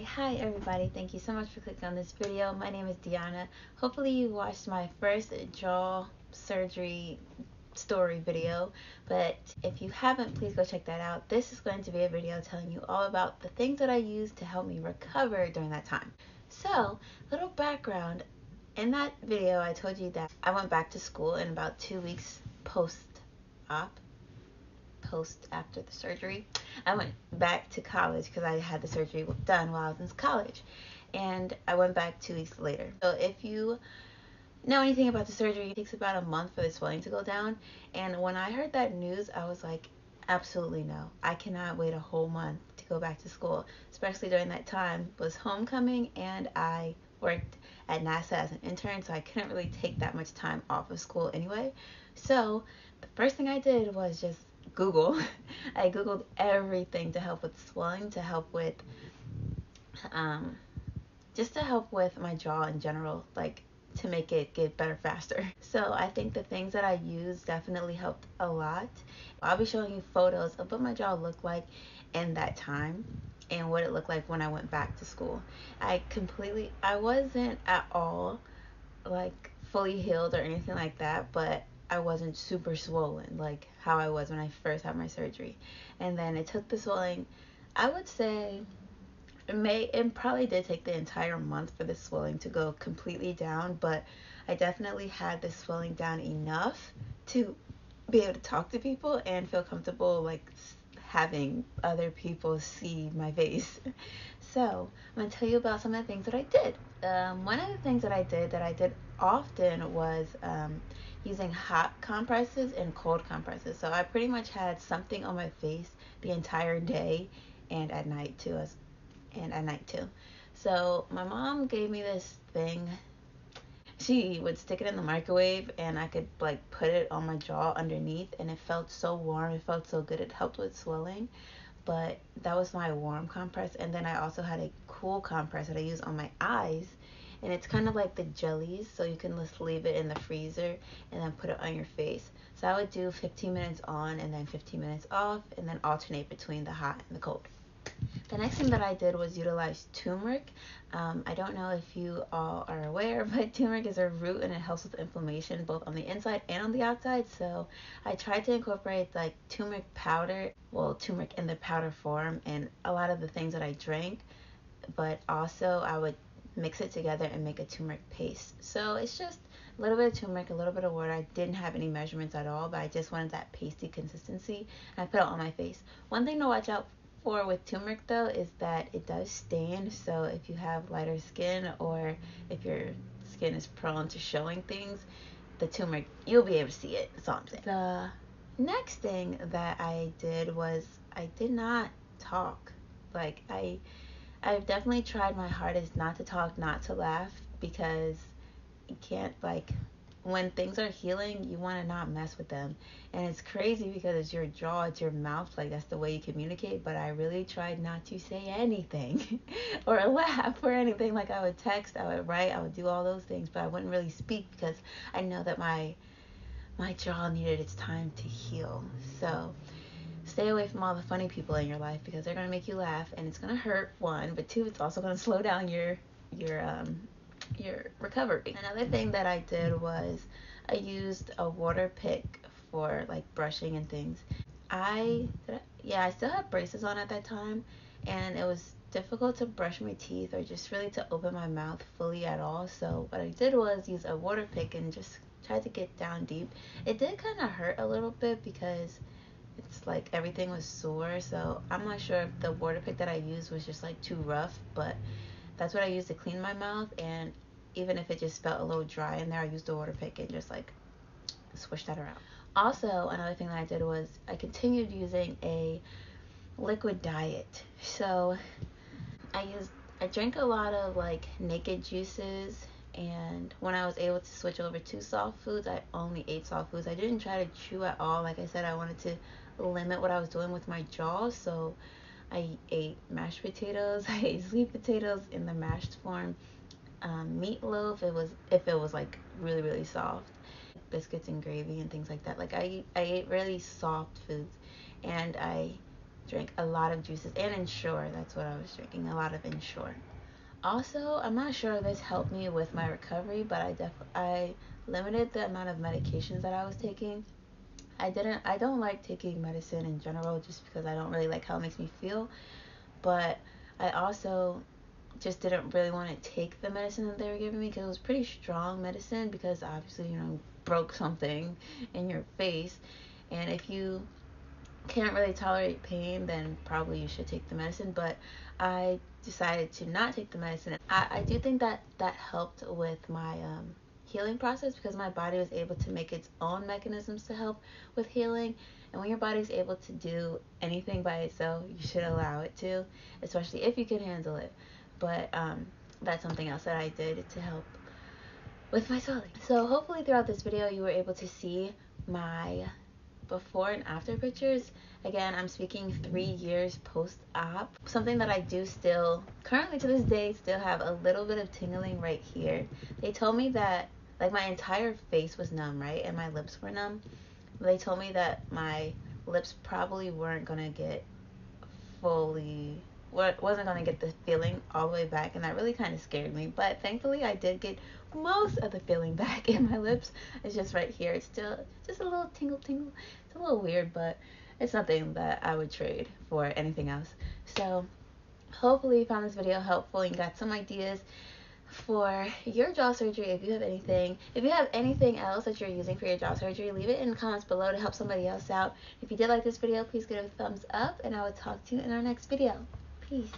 Hi everybody, thank you so much for clicking on this video. My name is Deanna. Hopefully you watched my first jaw surgery story video, but if you haven't, please go check that out. This is going to be a video telling you all about the things that I used to help me recover during that time. So, little background. In that video I told you that I went back to school in about 2 weeks after the surgery. I went back to college because I had the surgery done while I was in college, and I went back 2 weeks later. So if you know anything about the surgery, it takes about a month for the swelling to go down, and when I heard that news, I was like, absolutely no, I cannot wait a whole month to go back to school, especially during that time was homecoming and I worked at NASA as an intern, so I couldn't really take that much time off of school anyway. So the first thing I did was just Google. I Googled everything to help with swelling, to help with just to help with my jaw in general, like to make it get better faster. So I think the things that I used definitely helped a lot. I'll be showing you photos of what my jaw looked like in that time and what it looked like when I went back to school. I wasn't at all like fully healed or anything like that, but I wasn't super swollen like how I was when I first had my surgery. And then it took the swelling, I would say it probably did take the entire month for the swelling to go completely down, but I definitely had the swelling down enough to be able to talk to people and feel comfortable like having other people see my face. So I'm going to tell you about some of the things that I did. One of the things that I did often was using hot compresses and cold compresses. So I pretty much had something on my face the entire day and at night too. So my mom gave me this thing. She would stick it in the microwave and I could like put it on my jaw underneath, and it felt so warm. It felt so good. It helped with swelling. But that was my warm compress, and then I also had a cool compress that I use on my eyes, and it's kind of like the jellies, so you can just leave it in the freezer and then put it on your face. So I would do 15 minutes on and then 15 minutes off, and then alternate between the hot and the cold. The next thing that I did was utilize turmeric. I don't know if you all are aware, but turmeric is a root and it helps with inflammation both on the inside and on the outside. So I tried to incorporate like turmeric powder, well, turmeric in the powder form, and a lot of the things that I drank, but also I would mix it together and make a turmeric paste. So it's just a little bit of turmeric, a little bit of water. I didn't have any measurements at all, but I just wanted that pasty consistency. And I put it on my face. One thing to watch out for with turmeric though is that it does stain. So if you have lighter skin or if your skin is prone to showing things, the turmeric, you'll be able to see it. That's all I'm saying. The next thing that I did was I did not talk. Like I've definitely tried my hardest not to talk, not to laugh, because you can't, like, when things are healing, you want to not mess with them. And it's crazy because it's your jaw, it's your mouth, like that's the way you communicate. But I really tried not to say anything or laugh or anything. Like I would text, I would write, I would do all those things, but I wouldn't really speak because I know that my jaw needed its time to heal. So stay away from all the funny people in your life because they're going to make you laugh and it's going to hurt, one, but two, it's also going to slow down your recovery. Another thing that I did was I used a water pick for like brushing and things. I still had braces on at that time, and it was difficult to brush my teeth or just really to open my mouth fully at all. So what I did was use a water pick and just try to get down deep. It did kind of hurt a little bit because it's like everything was sore, so I'm not sure if the water pick that I used was just like too rough, but that's what I used to clean my mouth. And even if it just felt a little dry in there, I used the water pick and just like swish that around. Also, another thing that I did was I continued using a liquid diet. So I drank a lot of like naked juices, and when I was able to switch over to soft foods, I only ate soft foods. I didn't try to chew at all. Like I said, I wanted to limit what I was doing with my jaw, so I ate mashed potatoes. I ate sweet potatoes in the mashed form. Meatloaf, if it was like really really soft, biscuits and gravy and things like that. Like I ate really soft foods, and I drank a lot of juices, and Ensure, that's what I was drinking, a lot of Ensure. Also, I'm not sure if this helped me with my recovery, but I limited the amount of medications that I was taking. I don't like taking medicine in general just because I don't really like how it makes me feel, but I also just didn't really want to take the medicine that they were giving me because it was pretty strong medicine, because obviously, broke something in your face, and if you can't really tolerate pain, then probably you should take the medicine. But I decided to not take the medicine. I do think that that helped with my healing process, because my body was able to make its own mechanisms to help with healing. And when your body's able to do anything by itself, you should allow it to, especially if you can handle it. But that's something else that I did to help with my swelling. So hopefully throughout this video you were able to see my before and after pictures. Again, I'm speaking 3 years post-op. Something that I do still, currently to this day, still have a little bit of tingling right here. They told me that, like, my entire face was numb, right? And my lips were numb. They told me that my lips probably weren't gonna get fully, wasn't gonna get the feeling all the way back, and that really kind of scared me. But thankfully I did get most of the feeling back in my lips. It's just right here, it's still just a little tingle. It's a little weird, but it's nothing that I would trade for anything else. So hopefully you found this video helpful and you got some ideas for your jaw surgery. If you have anything else that you're using for your jaw surgery, leave it in the comments below to help somebody else out. If you did like this video, please give it a thumbs up, and I will talk to you in our next video. Peace.